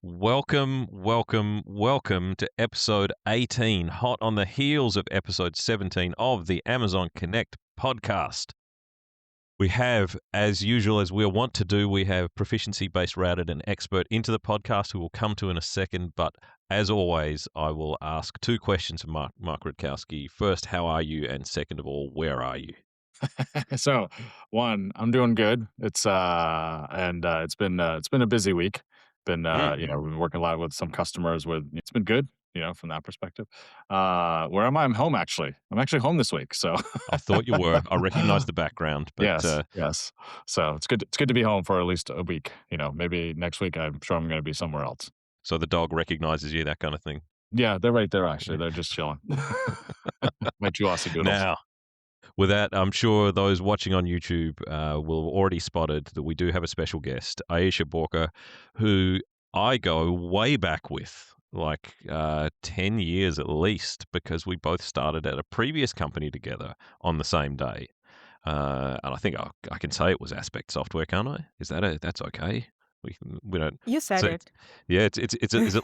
Welcome, welcome, welcome to episode 18, hot on the heels of episode 17 of the Amazon Connect podcast. We have, as usual, as we'll want to do, we have proficiency-based routed an expert into the podcast who we'll come to in a second. But as always, I will ask two questions of Mark Rutkowski. First, how are you? And second of all, where are you? So, one, I'm doing good. It's been a busy week. Mm, We've been working a lot with some customers. It's been good, from that perspective. Where am I? I'm home actually. I'm actually home this week. So, I thought you were. I recognize the background, but yes, yes. So it's good. It's good to be home for at least a week. Maybe next week. I'm sure I'm going to be somewhere else. so the dog recognizes you, that kind of thing. Yeah, they're right there. Actually, they're just chilling. My two Aussie doodles. Now, with that, I'm sure those watching on YouTube will have already spotted that we do have a special guest, Ayesha Borker, who I go way back with, like 10 years at least, because we both started at a previous company together on the same day. And I think I can say it was Aspect Software, can't I? That's okay? We don't. You said So it. yeah, is it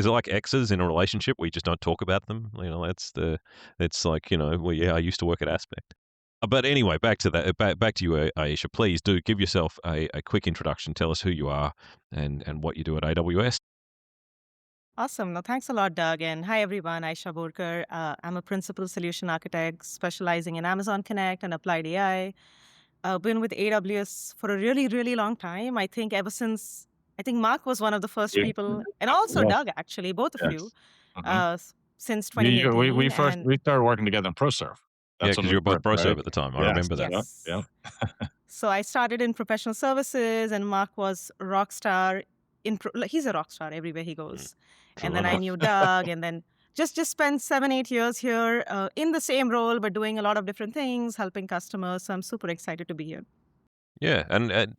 like exes in a relationship where you just don't talk about them? It's like, well, yeah, I used to work at Aspect. But anyway, back to that. Back to you, Aisha. Please do give yourself a quick introduction. Tell us who you are and what you do at AWS. Awesome. No, thanks a lot, Doug. And hi, everyone. Aisha Borker. I'm a principal solution architect specializing in Amazon Connect and applied AI. Been with AWS for a really, really long time. I think ever since, I think Mark was one of the first You- people, and also Yeah. Doug, actually, both of you, Yes. Mhm. since We 2018. first And we started working togetger in ProServe. Yeah, That's when because we you were both first, right? ProServe at the time. I Yes. remember that. Yep. yes. Yep. So I started in professional services, and Mark was a rock star. Like, he's a rock star everywhere he Mm, goes. true And then I enough. knew Doug, and then just spent 7-8 years here in the same role, but doing a lot of different things, helping customers. So I'm super excited to be here. Yeah, and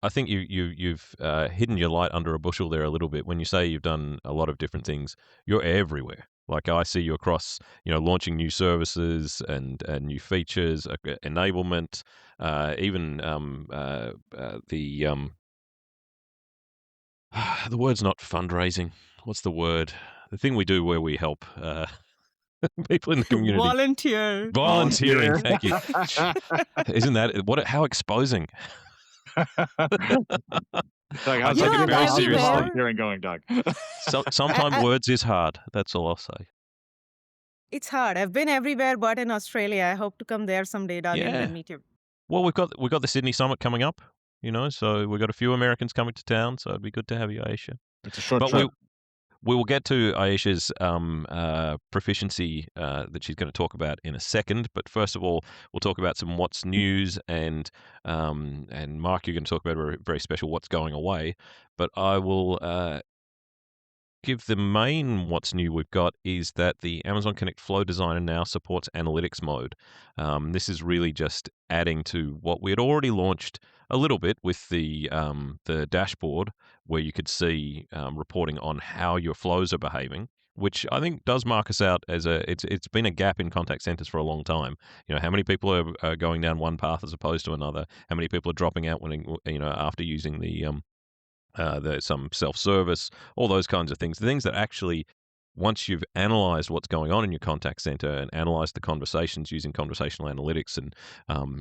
I think you've hidden your light under a bushel there a little bit when you say you've done a lot of different things. You're everywhere. Like I see you across, launching new services and new features, enablement, even the word's not fundraising. What's the word? The thing we do where we help people in the community. Volunteer. Volunteering. Volunteer. Thank you. Isn't that what? How exposing? Like, I how's You take know, it I'm very your seriously. everywhere. volunteering going, Doug? Sometimes I, words is hard. That's all I'll say. it's hard. I've been everywhere but in Australia. I hope to come there someday, Doug, and Yeah. then meet you. Well, we've got the Sydney Summit coming up. So we've got a few Americans coming to town. So it'd be good to have you, Aisha. It's a short But trip. we will get to Aisha's proficiency that she's going to talk about in a second. But first of all, we'll talk about some what's news and Mark, you're going to talk about a very special what's going away. But I will give the main what's new we've got is that the Amazon Connect Flow Designer now supports analytics mode. This is really just adding to what we had already launched a little bit with the dashboard, where you could see reporting on how your flows are behaving, which I think does mark us out as it's been a gap in contact centers for a long time. How many people are going down one path as opposed to another? How many people are dropping out when after using there's some self-service, all those kinds of things. The things that actually, once you've analyzed what's going on in your contact center and analyzed the conversations using conversational analytics and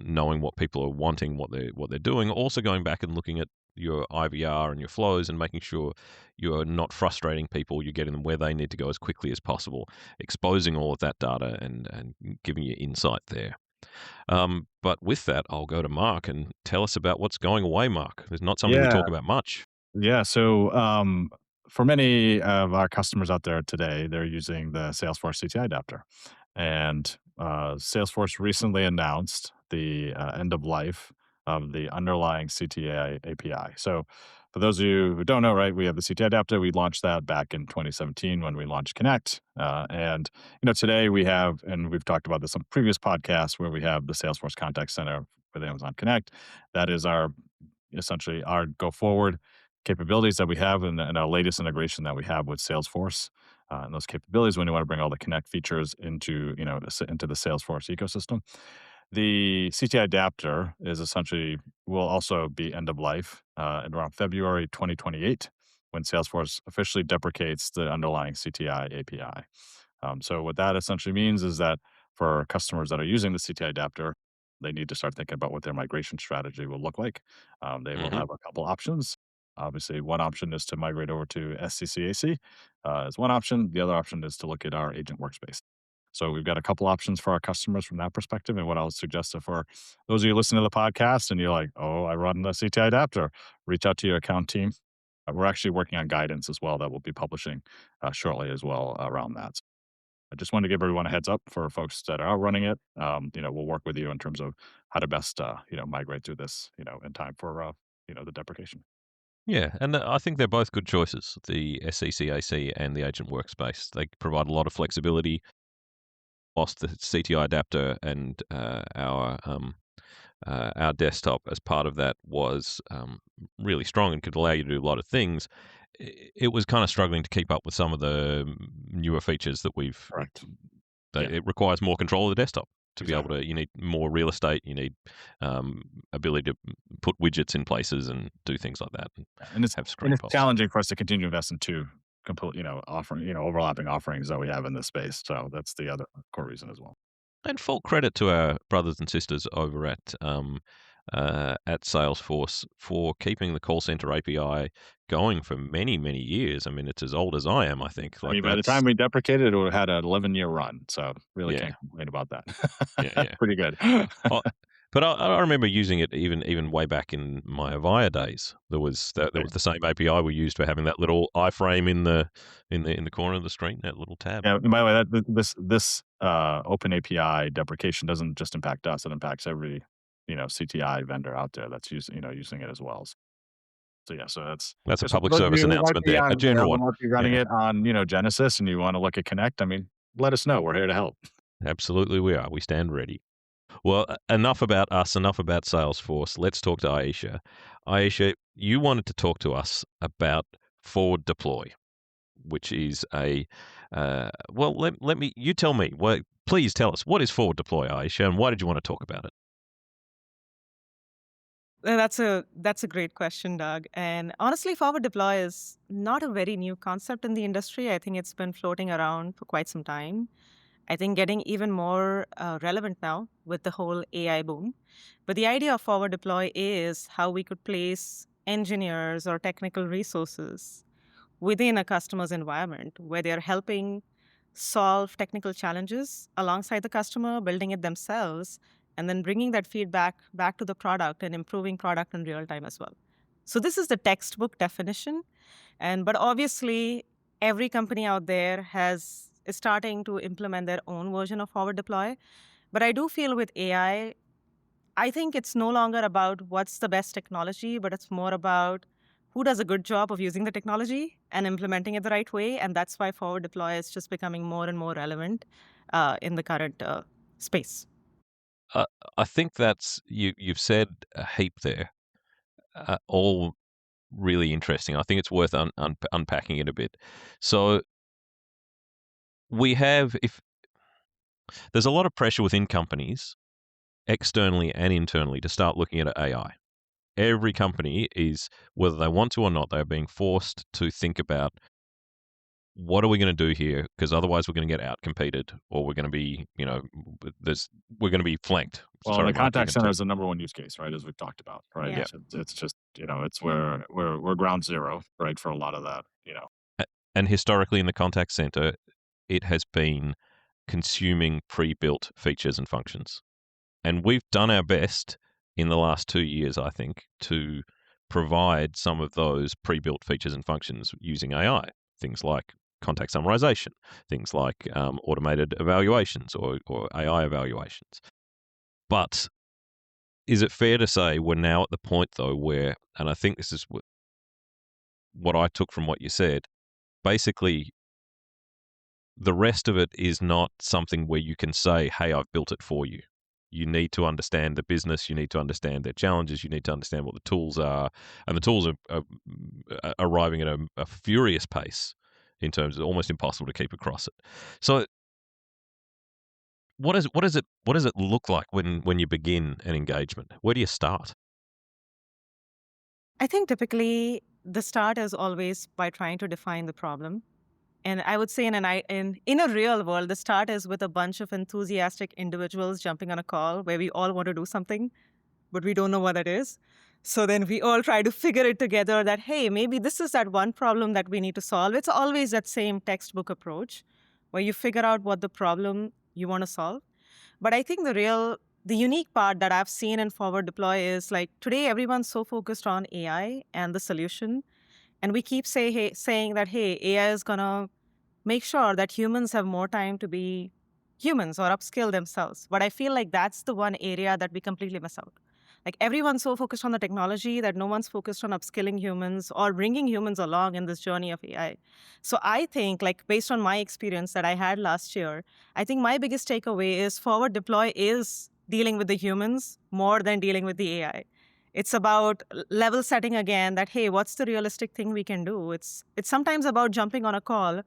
knowing what people are wanting, what they're doing, also going back and looking at your IVR and your flows and making sure you're not frustrating people, you're getting them where they need to go as quickly as possible, exposing all of that data and giving you insight there. But with that, I'll go to Mark and tell us about what's going away, Mark. There's not something we Yeah. talk about much. Yeah. For many of our customers out there today, they're using the Salesforce CTI adapter. And Salesforce recently announced the end of life of the underlying CTA API. So, for those of you who don't know, right, we have the CTI adapter. We launched that back in 2017 when we launched Connect. Today we have, and we've talked about this on previous podcasts, where we have the Salesforce Contact Center with Amazon Connect. That is essentially our go forward capabilities that we have and our latest integration that we have with Salesforce. And those capabilities when you want to bring all the Connect features into the Salesforce ecosystem. The CTI adapter will also be end of life at around February 2028. when Salesforce officially deprecates the underlying CTI API. So what that essentially means is that for customers that are using the CTI adapter, they need to start thinking about what their migration strategy will look like. They will Hmm. have a couple options. Obviously, one option is to migrate over to SCCAC as one option. The other option is to look at our agent workspace. So we've got a couple options for our customers from that perspective. And what I would suggest is for those of you listening to the podcast and you're like, oh, I run the CTI adapter, reach out to your account team. We're actually working on guidance as well that we'll be publishing shortly as well around that. I just wanted to give everyone a heads up for folks that are running it. We'll work with you in terms of how to best, migrate through this, in time for, the deprecation. Yeah, and I think they're both good choices, the SCCAC and the agent workspace. They provide a lot of flexibility. Whilst the CTI adapter and our desktop as part of that was really strong and could allow you to do a lot of things, it was kind of struggling to keep up with some of the newer features that Correct. Yeah, it requires more control of the desktop to be able exactly. to. You need more real estate. You need ability to put widgets in places and do things like that, and Yeah, and have and screen it's pops. challenging for us to continue to invest in two complete, offering, overlapping offerings that we have in this space. So that's the other core reason as well. And full credit to our brothers and sisters over at Salesforce for keeping the call center API going for many, many years. I mean, it's as old as I am, I think. I Like mean, by the that's time we deprecated it, would have had an 11-year run. So really yeah, can't complain about that. yeah, yeah. Pretty good. Oh, but I remember using it even way back in my Avaya days. There was the same API we used for having that little iframe in the corner of the screen, that little tab. Yeah, and by the way, this open API deprecation doesn't just impact us; it impacts every CTI vendor out there that's using it as well. So yeah, so that's That's a just for public those of service you who might announcement be there, a on, general who one. might be running Yeah, it on Genesis, and you want to look at Connect. I mean, let us know. We're here to help. absolutely, we are. We stand ready. Well, enough about us, enough about Salesforce. Let's talk to Aisha. Aisha, you wanted to talk to us about forward deploy, which is you tell me. Well, please tell us, what is forward deploy, Aisha, and why did you want to talk about it? That's a great question, Doug. And honestly, forward deploy is not a very new concept in the industry. I think it's been floating around for quite some time. I think getting even more relevant now with the whole AI boom. But the idea of forward deploy is how we could place engineers or technical resources within a customer's environment where they're helping solve technical challenges alongside the customer, building it themselves, and then bringing that feedback back to the product and improving product in real time as well. So this is the textbook definition. But obviously every company out there is starting to implement their own version of forward deploy. But I do feel with AI, I think it's no longer about what's the best technology, but it's more about who does a good job of using the technology and implementing it the right way. And that's why forward deploy is just becoming more and more relevant in the current space. Uh, I think you've said a heap there, all really interesting. I think it's worth unpacking it a bit. So we have if there's a lot of pressure within companies, externally and internally, to start looking at AI. Every company is, whether they want to or not, they're being forced to think about what are we going to do here? Because otherwise we're going to get outcompeted, or we're going to be, we're going to be flanked. Well, Sorry, the Mark, you contact can center take. is the number one use case, right? As we've talked about, right? Yeah. Yeah. It's just it's where we're ground zero, right, for a lot of that. And historically in the contact center, it has been consuming pre-built features and functions. And we've done our best in the last 2 years, I think, to provide some of those pre-built features and functions using AI. Things like contact summarization, things like automated evaluations or AI evaluations. But is it fair to say we're now at the point, though, where, and I think this is what I took from what you said, basically the rest of it is not something where you can say, hey, I've built it for you. You need to understand the business. You need to understand their challenges. You need to understand what the tools are. And the tools are arriving at a furious pace in terms of almost impossible to keep across it. So what does it look like when you begin an engagement? Where do you start? I think typically the start is always by trying to define the problem. And I would say in a real world, the start is with a bunch of enthusiastic individuals jumping on a call where we all want to do something, but we don't know what it is. So then we all try to figure it together that, hey, maybe this is that one problem that we need to solve. It's always that same textbook approach where you figure out what the problem you want to solve. But I think the unique part that I've seen in Forward Deploy is like today everyone's so focused on AI and the solution. And we keep saying that, hey, AI is going to make sure that humans have more time to be humans or upskill themselves. But I feel like that's the one area that we completely miss out. Like everyone's so focused on the technology that no one's focused on upskilling humans or bringing humans along in this journey of AI. So I think, like based on my experience that I had last year, I think my biggest takeaway is Forward Deploy is dealing with the humans more than dealing with the AI. It's about level setting again that, hey, what's the realistic thing we can do? It's sometimes about jumping on a call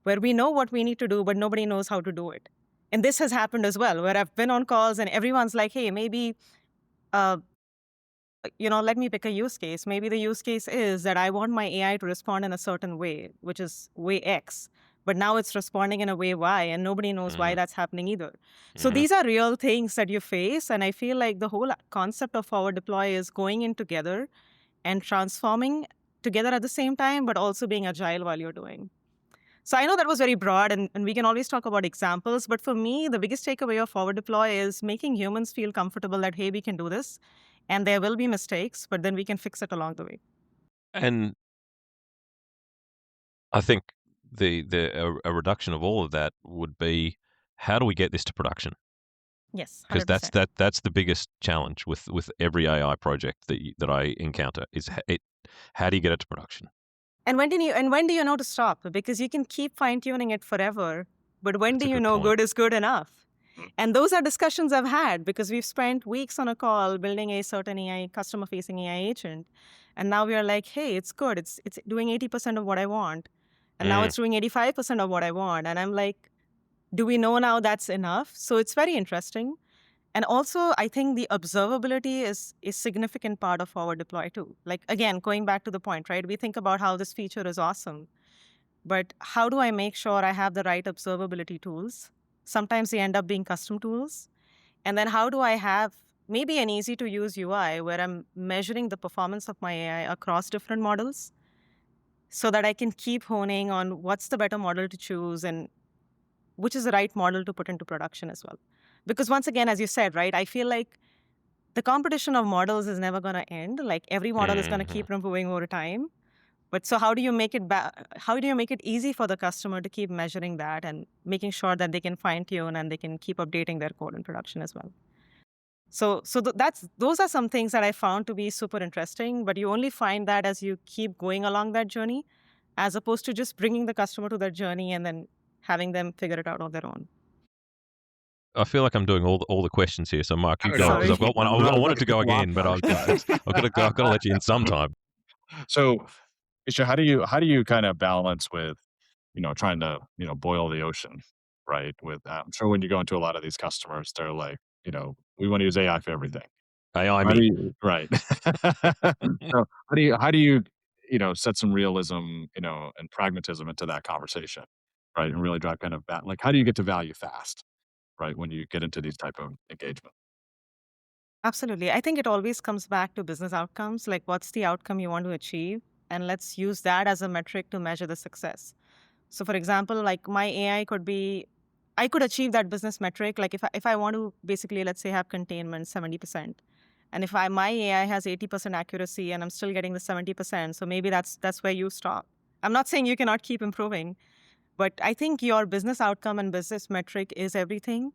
where we know what we need to do, but nobody knows how to do it. And this has happened as well, where I've been on calls and everyone's like, hey, maybe, uh, let me pick a use case. Maybe the use case is that I want my AI to respond in a certain way, which is way X. But now it's responding in a way Y, and nobody knows why Mm-hmm. that's happening either. So Mm-hmm. these are real things that you face. And I feel like the whole concept of Forward Deploy is going in together and transforming together at the same time, but also being agile while you're doing. So I know that was very broad, and we can always talk about examples. But for me, the biggest takeaway of Forward Deploy is making humans feel comfortable that, hey, we can do this. And there will be mistakes, but then we can fix it along the way. And I think a reduction of all of that would be, how do we get this to production? Yes, Because 100%. that's the biggest challenge with every AI project that I encounter is how do you get it to production? And when do you know to stop? Because you can keep fine-tuning it forever, but when That's do a you good know point. good is good enough? And those are discussions I've had because we've spent weeks on a call building a certain AI, customer-facing AI agent. And now we are like, hey, it's good. It's doing 80% of what I want. And now Mm. it's doing 85% of what I want. And I'm like, do we know now that's enough? So it's very interesting. And also, I think the observability is a significant part of Forward Deploy too. Like, again, going back to the point, right? We think about how this feature is awesome, but how do I make sure I have the right observability tools? Sometimes they end up being custom tools. And then how do I have maybe an easy to use UI where I'm measuring the performance of my AI across different models so that I can keep honing on what's the better model to choose and which is the right model to put into production as well. Because once again, as you said, right, I feel like the competition of models is never going to end. Like every model is going to Mhm. keep improving over time. But so how do you make it how do you make it easy for the customer to keep measuring that and making sure that they can fine tune and they can keep updating their code in production as well? So those are some things that I found to be super interesting. But you only find that as you keep going along that journey, as opposed to just bringing the customer to that journey and then having them figure it out on their own. I feel like I'm doing all the questions here. So Mark, you Oh, go no, because Sorry. I've got one. I no, wanted to it's go a lot again, but more. I've got to let you in sometime. So, Isha, how do you kind of balance with, trying to, boil the ocean, right? With I'm sure when you go into a lot of these customers, they're like, we want to use AI for everything. AI How do me. you right? So how do you set some realism, and pragmatism into that conversation, right? And really drive kind of like how do you get to value fast, right? When you get into these type of engagement. Absolutely. I think it always comes back to business outcomes, like what's the outcome you want to achieve? And let's use that as a metric to measure the success. So for example, like my AI could be, I could achieve that business metric. Like if I want to basically, let's say have containment 70%. And if my AI has 80% accuracy and I'm still getting the 70%, so maybe that's where you stop. I'm not saying you cannot keep improving, but I think your business outcome and business metric is everything.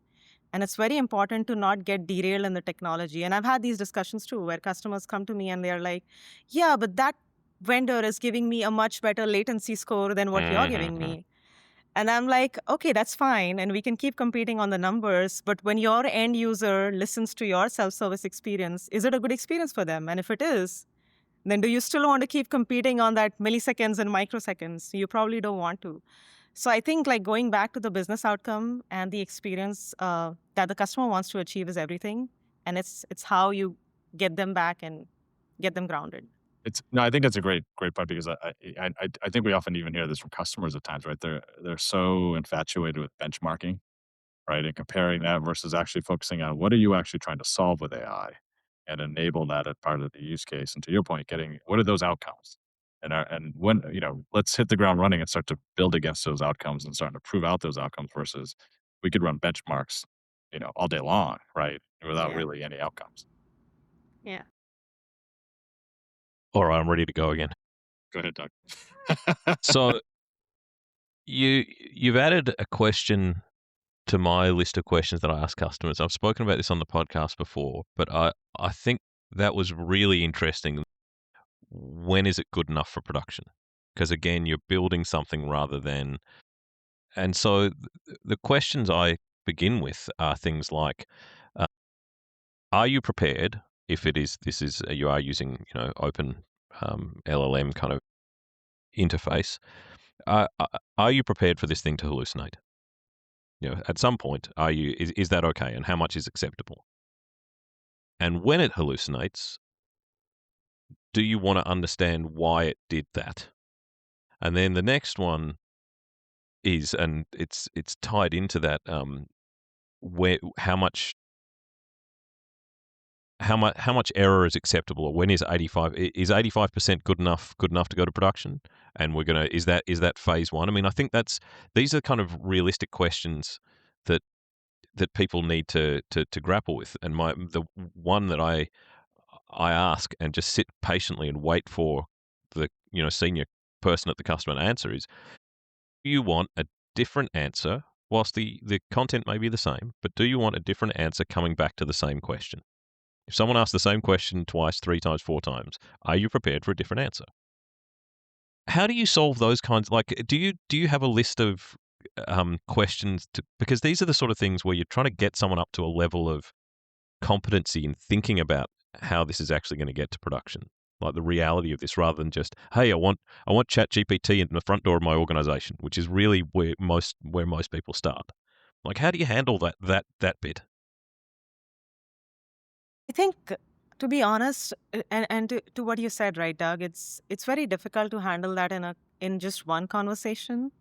And it's very important to not get derailed in the technology. And I've had these discussions too, where customers come to me and they're like, yeah, but that vendor is giving me a much better latency score than what you're giving Mhm. me. And I'm like, okay, that's fine. And we can keep competing on the numbers. But when your end user listens to your self service experience, is it a good experience for them? And if it is, then do you still want to keep competing on that milliseconds and microseconds? You probably don't want to. So I think like going back to the business outcome and the experience that the customer wants to achieve is everything, and it's how you get them back and get them grounded. I think that's a great point because I think we often even hear this from customers at times, right? They're so infatuated with benchmarking, right? And comparing that versus actually focusing on what are you actually trying to solve with AI and enable that as part of the use case. And to your point, getting what are those outcomes? And when, let's hit the ground running and start to build against those outcomes and starting to prove out those outcomes versus we could run benchmarks, all day long, right? Without Yeah. really any outcomes. Yeah. All right, I'm ready to go again. Go ahead, Doug. So you've added a question to my list of questions that I ask customers. I've spoken about this on the podcast before, but I think that was really interesting. When is it good enough for production? Because again, you're building something rather than. And so the questions I begin with are things like, uh, are you prepared if you are using open LLM kind of interface? Are you prepared for this thing to hallucinate? At some point, is that okay, and how much is acceptable? And when it hallucinates, do you want to understand why it did that? And then the next one is, and it's tied into that, where how much error is acceptable, or when is 85% good enough to go to production? And is that phase one? I mean, I think these are kind of realistic questions that people need to grapple with. And the one that I ask and just sit patiently and wait for the senior person at the customer to answer is, do you want a different answer whilst the content may be the same, but do you want a different answer coming back to the same question? If someone asks the same question twice, three times, four times, are you prepared for a different answer? How do you solve those kinds? Like, do you have a list of questions because these are the sort of things where you're trying to get someone up to a level of competency in thinking about how this is actually going to get to production, like the reality of this, rather than just, hey, I want Chat GPT in the front door of my organization, which is really where most people start. Like, how do you handle that bit? I think, to be honest, and to what you said, right, Doug, it's very difficult to handle that in just one conversation.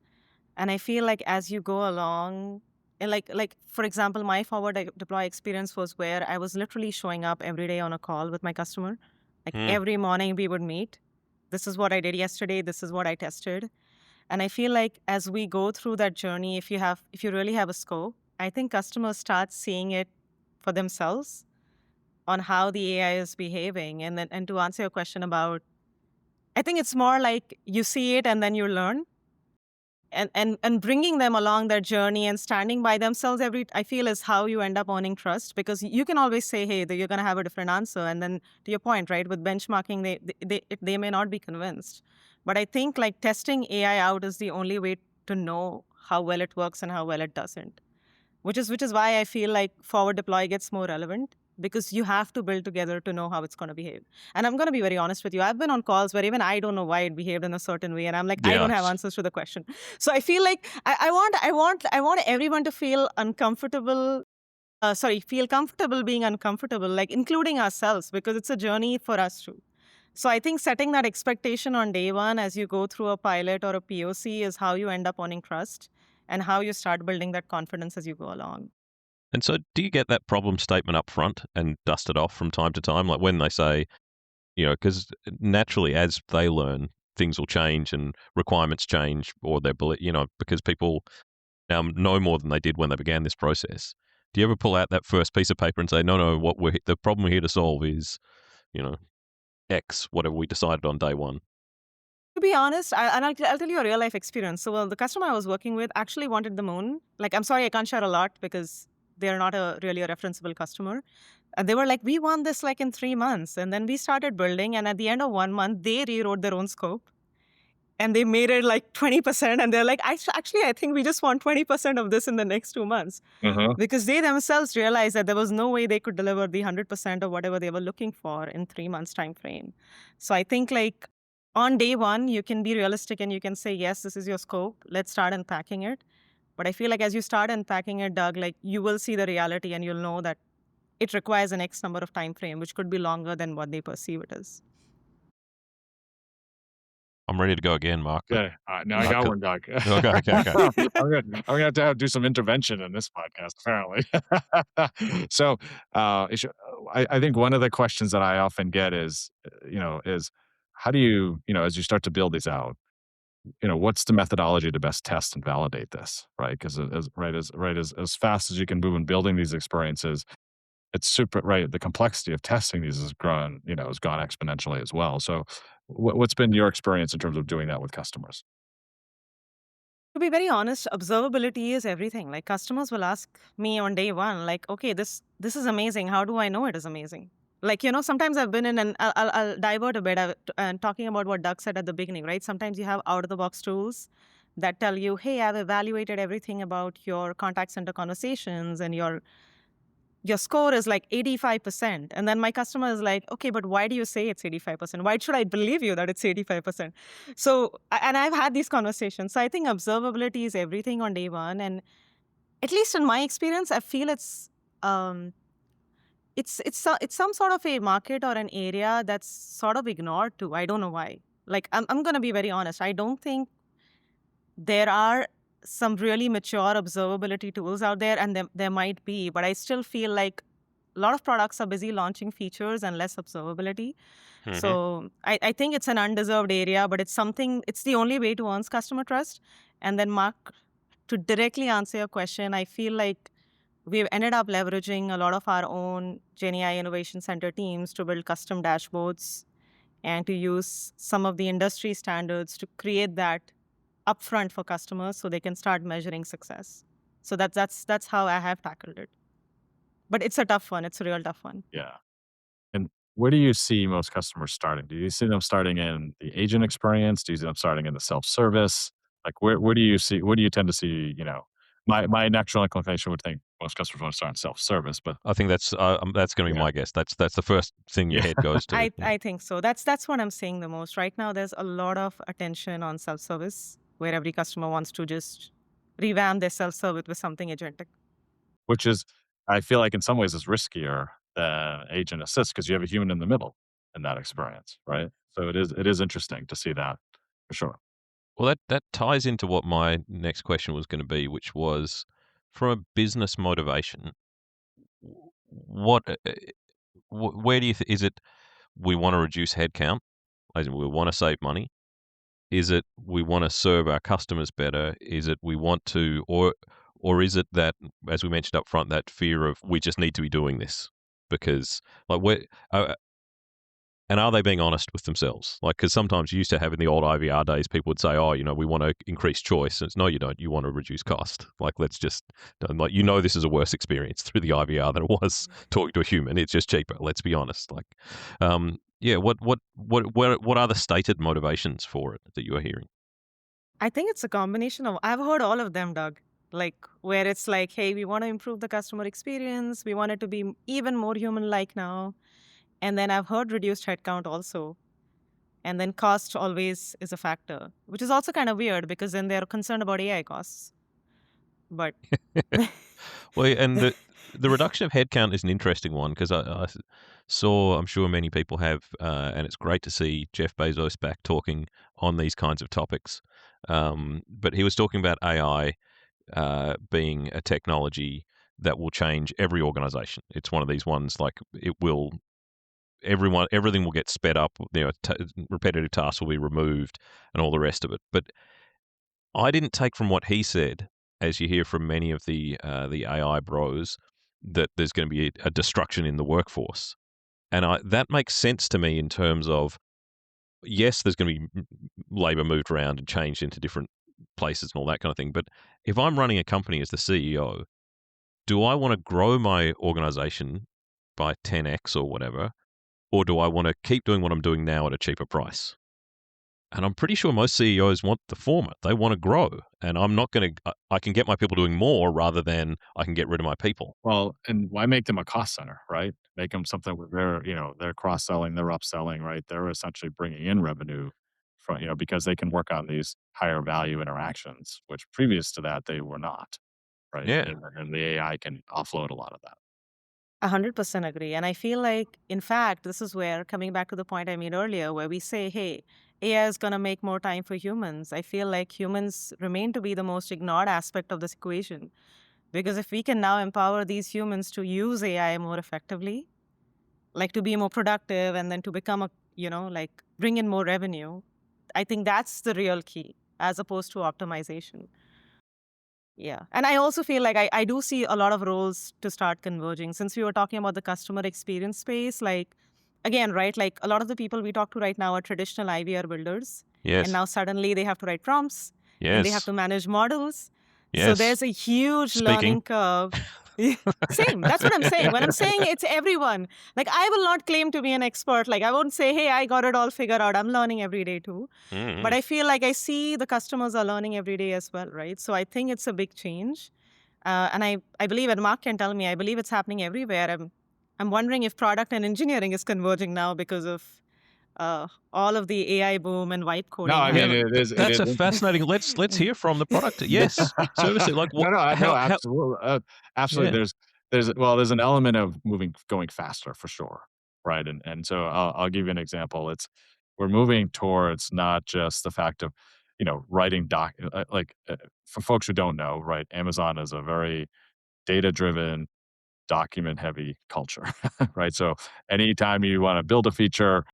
And I feel like as you go along, and like for example, my forward deploy experience was where I was literally showing up every day on a call with my customer. Like Hmm. every morning we would meet. This is what I did yesterday. This is what I tested. And I feel like as we go through that journey, if you really have a scope, I think customers start seeing it for themselves on how the AI is behaving. And to answer your question about, I think it's more like you see it and then you learn. And bringing them along their journey and standing by themselves I feel is how you end up owning trust, because you can always say, hey, that you're going to have a different answer. And then to your point, right, with benchmarking, they may not be convinced. But I think like testing AI out is the only way to know how well it works and how well it doesn't, which is why I feel like forward deploy gets more relevant, because you have to build together to know how it's going to behave. And I'm going to be very honest with you. I've been on calls where even I don't know why it behaved in a certain way, and I'm like, I Yeah. don't have answers to the question. So I feel like I want everyone to feel uncomfortable. Feel comfortable being uncomfortable, like including ourselves, because it's a journey for us too. So I think setting that expectation on day one as you go through a pilot or a POC is how you end up owning trust and how you start building that confidence as you go along. And so, do you get that problem statement up front and dust it off from time to time? Like when they say, because naturally, as they learn, things will change and requirements change, or because people now know more than they did when they began this process. Do you ever pull out that first piece of paper and say, no, the problem we're here to solve is, you know, X, whatever we decided on day one? To be honest, I'll tell you a real life experience. So, well, the customer I was working with actually wanted the moon. Like, I'm sorry, I can't share a lot because they're not really a referenceable customer. And they were like, we want this like in 3 months. And then we started building. And at the end of 1 month, they rewrote their own scope and they made it like 20%. And they're like, actually, I think we just want 20% of this in the next 2 months. Uh-huh. Because they themselves realized that there was no way they could deliver the 100% of whatever they were looking for in 3 months time frame. So I think like on day one, you can be realistic and you can say, yes, this is your scope. Let's start unpacking it. But I feel like as you start unpacking it, Doug, like you will see the reality and you'll know that it requires an X number of time frame, which could be longer than what they perceive it as. I'm ready to go again, Mark. But Okay. Now I got one, Doug. okay, okay. I'm gonna have to do some intervention in this podcast, apparently. So, I think one of the questions that I often get is how do you, as you start to build these out, what's the methodology to best test and validate this, right? Because as fast as you can move in building these experiences, it's super right. The complexity of testing these has gone exponentially as well. So, what's been your experience in terms of doing that with customers? To be very honest, observability is everything. Like customers will ask me on day one, like, okay, this is amazing. How do I know it is amazing? Like, sometimes I've been in, and I'll divert a bit and talking about what Doug said at the beginning, right? Sometimes you have out of the box tools that tell you, hey, I've evaluated everything about your contact center conversations, and your score is like 85%. And then my customer is like, okay, but why do you say it's 85%? Why should I believe you that it's 85%? So, and I've had these conversations. So I think observability is everything on day one. And at least in my experience, I feel um, it's some sort of a market or an area that's sort of ignored too. I don't know why. Like, I'm going to be very honest. I don't think there are some really mature observability tools out there, and there might be, but I still feel like a lot of products are busy launching features and less observability. Hmm. So I think it's an undeserved area, but it's the only way to earn customer trust. And then, Mark, to directly answer your question, I feel like we've ended up leveraging a lot of our own GenAI Innovation Center teams to build custom dashboards and to use some of the industry standards to create that upfront for customers so they can start measuring success. So that's how I have tackled it. But it's a tough one. It's a real tough one. Yeah. And where do you see most customers starting? Do you see them starting in the agent experience? Do you see them starting in the self-service? Like where do you tend to see, my natural inclination would think most customers want to start in self-service, but I think that's going to be yeah. my guess. That's the first thing your Yeah. head goes to. I think so. That's what I'm seeing the most. Right now there's a lot of attention on self-service where every customer wants to just revamp their self-service with something agentic. Which is I feel like in some ways is riskier than agent assist because you have a human in the middle in that experience, right? So it is interesting to see that for sure. Well, that ties into what my next question was going to be, which was from a business motivation. What, where do you is it we want to reduce headcount, as in we want to save money? Is it we want to serve our customers better? Is it we want to, or is it that, as we mentioned up front, that fear of we just need to be doing this because like and are they being honest with themselves? Like, because sometimes you used to have in the old IVR days, people would say, "Oh, we want to increase choice." And it's no, you don't. You want to reduce cost. Like, let's just like this is a worse experience through the IVR than it was talking to a human. It's just cheaper. Let's be honest. Like, yeah. What are the stated motivations for it that you are hearing? I think it's a combination of, I've heard all of them, Doug. Like where it's like, hey, we want to improve the customer experience. We want it to be even more human-like now. And then I've heard reduced headcount also. And then cost always is a factor, which is also kind of weird because then they're concerned about AI costs. But Well, and the reduction of headcount is an interesting one because I saw, I'm sure many people have, and it's great to see Jeff Bezos back talking on these kinds of topics. But he was talking about AI being a technology that will change every organization. It's one of these ones like it will. Everything will get sped up. Repetitive tasks will be removed, and all the rest of it. But I didn't take from what he said, as you hear from many of the AI bros, that there's going to be a destruction in the workforce, and that makes sense to me in terms of yes, there's going to be labor moved around and changed into different places and all that kind of thing. But if I'm running a company as the CEO, do I want to grow my organization by 10x or whatever, or do I want to keep doing what I'm doing now at a cheaper price? And I'm pretty sure most CEOs want the former. They want to grow. And I'm not going to, I can get my people doing more rather than I can get rid of my people. Well, and why make them a cost center, right? Make them something where they're cross-selling, they're upselling, right? They're essentially bringing in revenue from, because they can work on these higher value interactions, which previous to that they were not, right? Yeah. And the AI can offload a lot of that. 100% agree. And I feel like, in fact, this is where, coming back to the point I made earlier, where we say, hey, AI is going to make more time for humans. I feel like humans remain to be the most ignored aspect of this equation. Because if we can now empower these humans to use AI more effectively, like to be more productive and then to become like bring in more revenue, I think that's the real key as opposed to optimization. Yeah. And I also feel like I do see a lot of roles to start converging. Since we were talking about the customer experience space, like, again, right, like a lot of the people we talk to right now are traditional IVR builders. And Yes. now suddenly they have to write prompts, then they have Yes. to manage models. So Yes. there's a huge Speaking. learning curve. Same. That's what I'm saying. When I'm saying it's everyone, like I will not claim to be an expert. Like I won't say, hey, I got it all figured out. I'm learning every day too. But Mm-hmm. I feel like I see the customers are learning every day as well, right? So I think it's a big change. And I believe, and Mark can tell me, I believe it's happening everywhere. I'm wondering if product and engineering is converging now because of all of the AI boom and vibe No, coding I mean Yeah, happening. it that's is a fascinating. interesting. Let's hear from the product. Yes, service. Like what? No, How? absolutely, absolutely. Yeah. There's an element of going faster for sure, right? And so I'll give you an example. We're moving towards not just the fact of, writing for folks who don't know, right? Amazon is a very data driven, document heavy culture, right? So anytime you want to build a feature,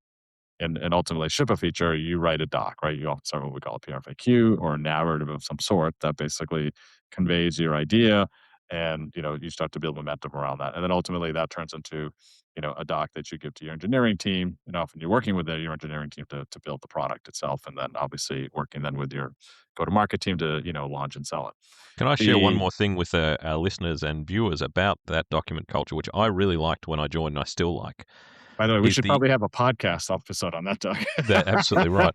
and ultimately ship a feature, you write a doc, right? You often start what we call a PRFAQ or a narrative of some sort that basically conveys your idea, and you start to build momentum around that, and then ultimately that turns into a doc that you give to your engineering team, and often you're working with your engineering team to build the product itself, and then obviously working then with your go to market team to launch and sell it. Can I share one The more thing with our listeners and viewers about that document culture, which I really liked when I joined, and I still like, By the way, we is should probably have a podcast episode on that, Doug. that absolutely right,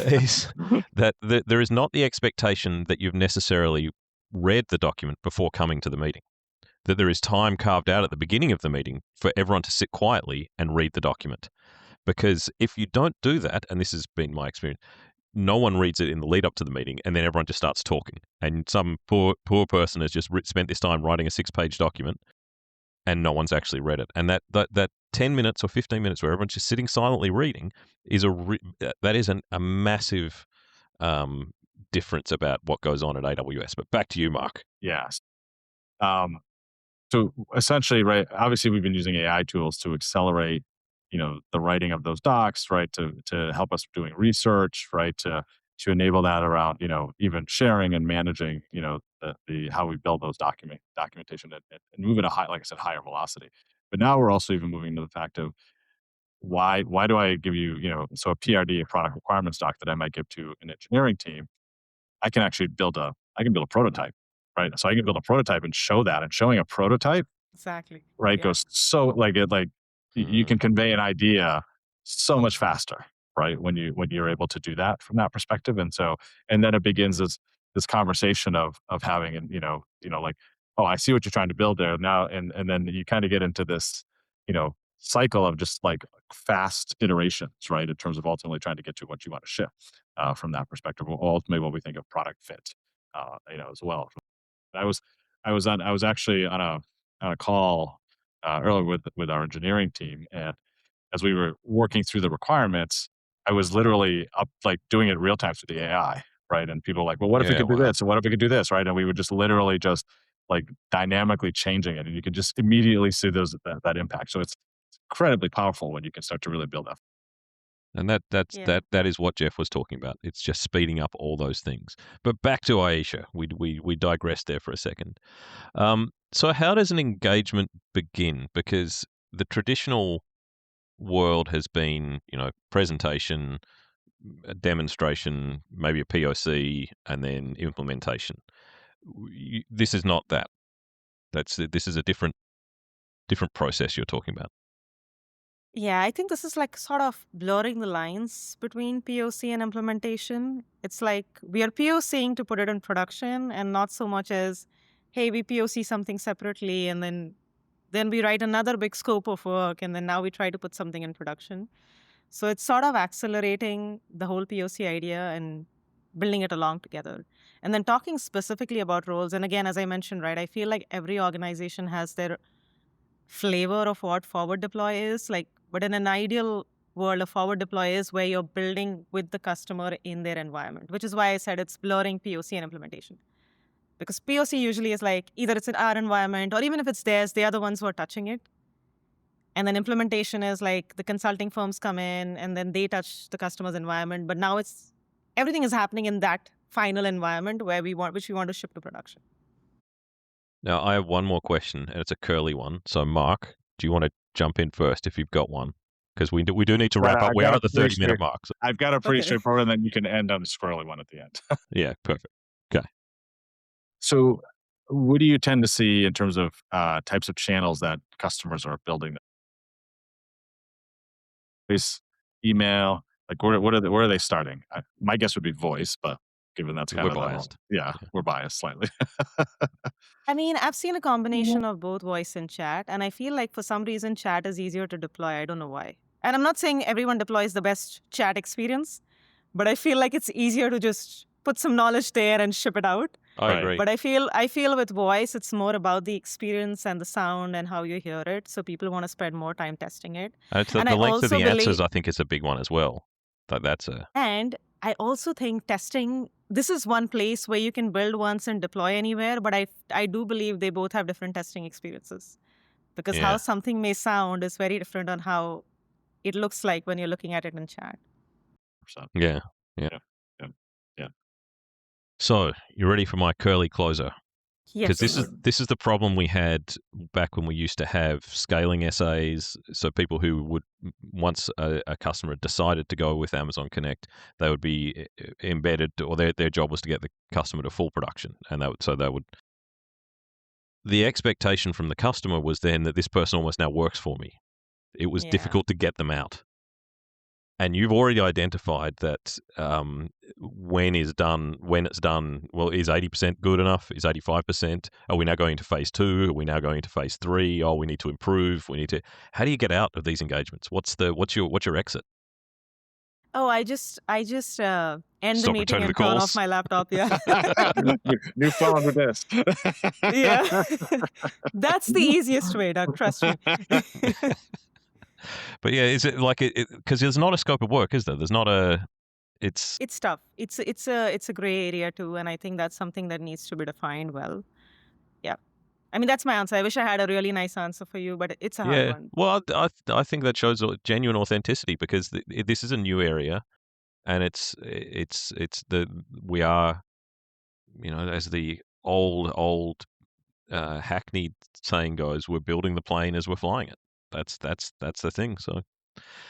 is that there is not the expectation that you've necessarily read the document before coming to the meeting. That there is time carved out at the beginning of the meeting for everyone to sit quietly and read the document. Because if you don't do that, and this has been my experience, no one reads it in the lead up to the meeting, and then everyone just starts talking. And some poor person has just spent this time writing a 6-page document, and no one's actually read it. And that 10 minutes or 15 minutes where everyone's just sitting silently reading is that is a massive um, difference about what goes on at AWS. But back to you, Mark. Yes. Um, So essentially, right, obviously we've been using AI tools to accelerate, the writing of those docs, right, to help us doing research, right, to enable that around, even sharing and managing, the how we build those documentation and move at a high, like I said, higher velocity. But now we're also even moving to the fact of why do I give you, so a PRD, a product requirements doc that I might give to an engineering team, I can actually I can build a prototype, right? So I can build a prototype and show that, and showing a prototype, Exactly. right, Yeah. goes so you Mm. can convey an idea so much faster, right? When you're able to do that from that perspective, and then it begins this conversation of having, and like, oh, I see what you're trying to build there now, and then you kind of get into this cycle of just like fast iterations, right, in terms of ultimately trying to get to what you want to ship, from that perspective, or ultimately what we think of product fit, as well. I was I was actually on a call earlier with our engineering team, and as we were working through the requirements, I was literally up like doing it real time through the AI, right? And people were like, well, what if we Yeah, could do wow. this? And what if we could do this, right? And we would just literally just like dynamically changing it, and you could just immediately see that impact. So it's incredibly powerful when you can start to really build that. And Yeah. that is what Jeff was talking about. It's just speeding up all those things. But back to Aisha. We digressed there for a second. So how does an engagement begin? Because the traditional world has been, presentation, a demonstration, maybe a POC, and then implementation. This is not that. This is a different process you're talking about. Yeah, I think this is like sort of blurring the lines between POC and implementation. It's like we are POCing to put it in production and not so much as, hey, we POC something separately and then we write another big scope of work and then now we try to put something in production. So it's sort of accelerating the whole POC idea and building it along together. And then talking specifically about roles. And again, as I mentioned, right, I feel like every organization has their flavor of what forward deploy is. Like, but in an ideal world of forward deploy is, where you're building with the customer in their environment, which is why I said it's blurring POC and implementation. Because POC usually is like, either it's in our environment, or even if it's theirs, they are the ones who are touching it. And then implementation is like the consulting firms come in and then they touch the customer's environment. But now everything is happening in that final environment which we want to ship to production. Now, I have one more question, and it's a curly one. So, Mark, do you want to jump in first if you've got one? Because we do need to wrap up. We are at the 30-minute mark. So. I've got a pretty straightforward, and then you can end on a squirrely one at the end. Yeah, perfect. Okay. So what do you tend to see in terms of types of channels that customers are building? Voice, email, like where are they starting? My guess would be voice, but given that's kind we're of biased. Yeah, we're biased slightly. I mean, I've seen a combination of both voice and chat, and I feel like for some reason chat is easier to deploy. I don't know why. And I'm not saying everyone deploys the best chat experience, but I feel like it's easier to just put some knowledge there and ship it out. I agree. But I feel with voice, it's more about the experience and the sound and how you hear it. So people want to spend more time testing it. And the length of the answers, I think, is a big one as well. And I also think testing, this is one place where you can build once and deploy anywhere, but I do believe they both have different testing experiences. Because how something may sound is very different on how it looks like when you're looking at it in chat. Yeah. So, you ready for my curly closer? Yes. Because this is the problem we had back when we used to have scaling SAs. So people who would, once a customer decided to go with Amazon Connect, they would be embedded, or their job was to get the customer to full production, and the expectation from the customer was then that this person almost now works for me. It was difficult to get them out. And you've already identified that when it's done, well, is 80% good enough? Is 85%? Are we now going to phase 2? Are we now going to phase 3? Oh, we need to improve. How do you get out of these engagements? What's your exit? Oh, I just end Stop, the meeting and turn off my laptop. Yeah. New phone with this. Yeah. That's the easiest way, Doug. Trust me. But yeah, is it like because there's not a scope of work, is there? There's not a. It's tough. It's a gray area too, and I think that's something that needs to be defined well. Yeah, I mean that's my answer. I wish I had a really nice answer for you, but it's a hard one. Well, I think that shows genuine authenticity, because this is a new area, and we are, as the old hackneyed saying goes, we're building the plane as we're flying it. That's the thing. So,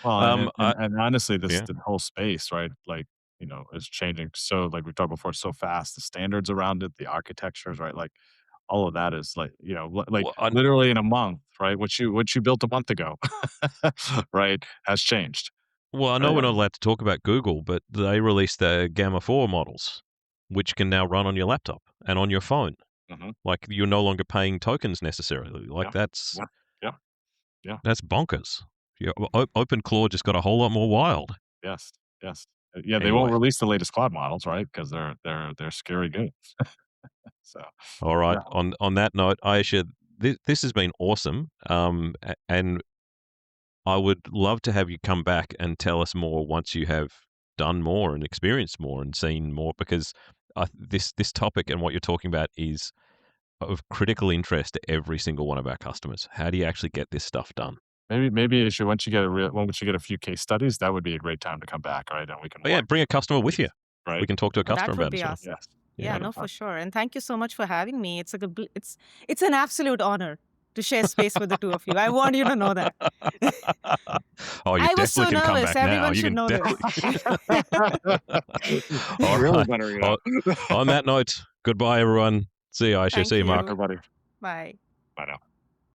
well, and honestly, the whole space, right? Like, is changing. So, like we talked before, so fast. The standards around it, the architectures, right? Like, all of that is like, literally in a month, right? What you built a month ago, right, has changed. Well, I know we're not allowed to talk about Google, but they released the Gamma 4 models, which can now run on your laptop and on your phone. Mm-hmm. Like, you're no longer paying tokens necessarily. Like, that's bonkers. OpenClaw just got a whole lot more wild. Yes. Yeah, they won't release the latest cloud models, right? Because they're scary good. So, all right. Yeah. On that note, Aisha, this has been awesome. And I would love to have you come back and tell us more once you have done more and experienced more and seen more, because this topic and what you're talking about is of critical interest to every single one of our customers. How do you actually get this stuff done? Maybe Aisha, once you get a few case studies, that would be a great time to come back, right? And we can bring a customer with you. Right. We can talk to a customer about it. That would be awesome. Yes. Yeah, no, for sure. And thank you so much for having me. It's an absolute honor to share space with the two of you. I want you to know that. Oh, you I was so definitely can nervous. come back Everyone now. should know this. All right. On that note, goodbye, everyone. See you, Aisha. Thank See you, Mark. you. Everybody. Bye. Bye now.